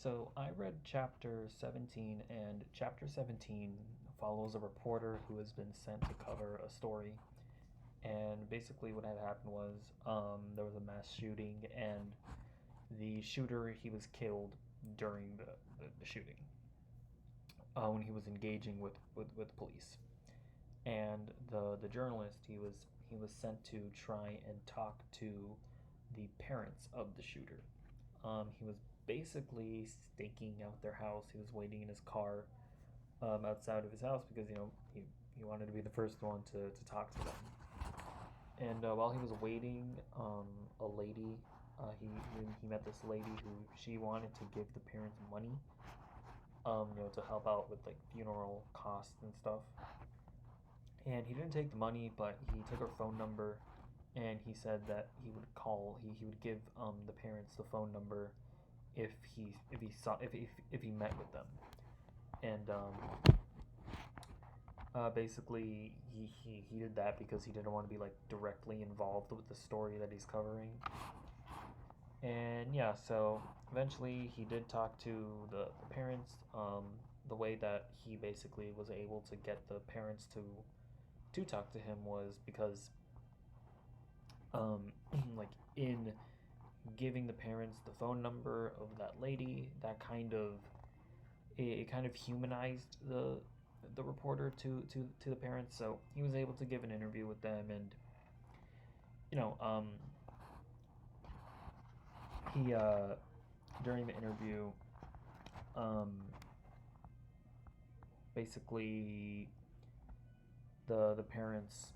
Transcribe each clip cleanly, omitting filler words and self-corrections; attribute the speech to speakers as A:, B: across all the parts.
A: So I read chapter 17, and chapter 17 follows a reporter who has been sent to cover a story. And basically, what had happened was there was a mass shooting, and the shooter he was killed during the shooting when he was engaging with police. And the journalist he was sent to try and talk to the parents of the shooter. He was basically staking out their house. He was waiting in his car outside of his house because he wanted to be the first one to talk to them. And while he was waiting, a lady he met this lady who she wanted to give the parents money, to help out with like funeral costs and stuff. And he didn't take the money, but he took her phone number, and he said that he would give the parents the phone number if he met with them. And basically he did that because he didn't want to be like directly involved with the story that he's covering. And yeah, so eventually he did talk to the parents. The way that he basically was able to get the parents to talk to him was because um, like in giving the parents the phone number of that lady, that kind of it kind of humanized the reporter to the parents. So he was able to give an interview with them, and you know he during the interview, um, basically the parents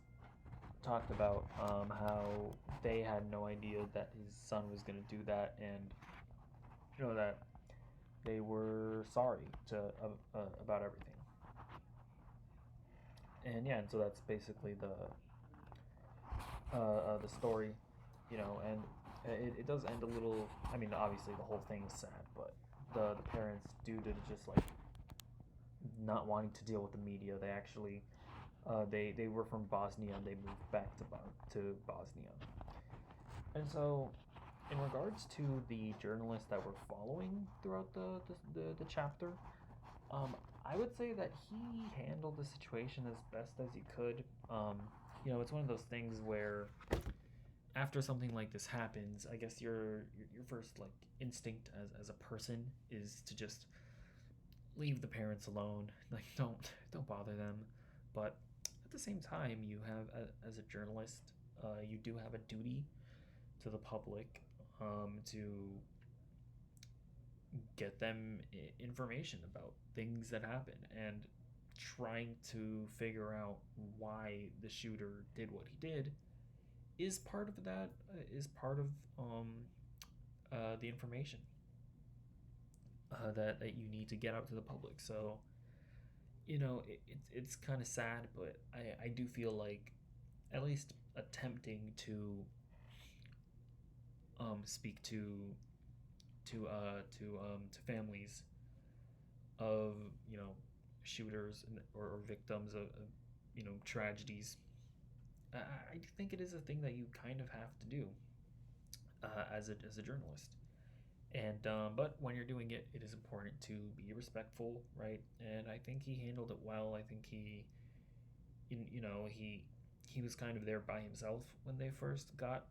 A: talked about how they had no idea that his son was going to do that, and that they were sorry to about everything. And yeah, and so that's basically the story, and it does end a little. I mean, obviously the whole thing is sad, but the parents, due to just like not wanting to deal with the media, they actually they were from Bosnia, and they moved back to Bosnia. And so, in regards to the journalists that were following throughout the chapter, I would say that he handled the situation as best as he could. It's one of those things where after something like this happens, I guess your first like instinct as a person is to just leave the parents alone. Like don't bother them. But at the same time, you have as a journalist, you do have a duty to the public, to get them information about things that happen, and trying to figure out why the shooter did what he did is part of that, is part of the information that you need to get out to the public. So it's kind of sad, but I do feel like at least attempting to speak to families of shooters or victims of tragedies. I do think it is a thing that you kind of have to do as a journalist. And but when you're doing it, it is important to be respectful, right? And I think he handled it well. I think he was kind of there by himself when they first got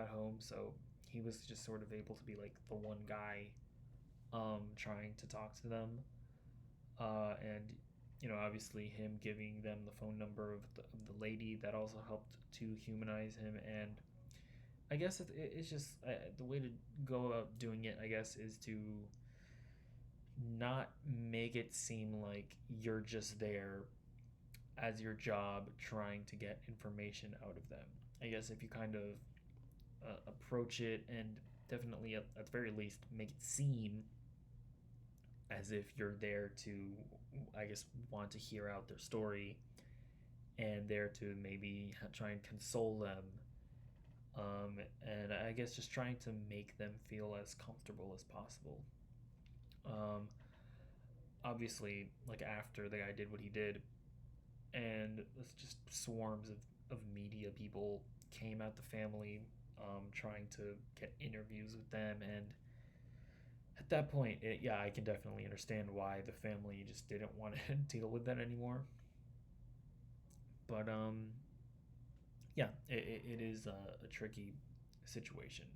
A: home. So he was just sort of able to be like the one guy trying to talk to them. And obviously him giving them the phone number of the lady, that also helped to humanize him. And I guess it's just the way to go about doing it, I guess, is to not make it seem like you're just there as your job trying to get information out of them. I guess if you kind of approach it, and definitely at the very least make it seem as if you're there to, I guess, want to hear out their story, and there to maybe try and console them, and I guess just trying to make them feel as comfortable as possible. Um, Obviously, like after the guy did what he did, and it's just swarms of media people came at the family, trying to get interviews with them, and that point, yeah, I can definitely understand why the family just didn't want to deal with that anymore. But yeah, it is a tricky situation.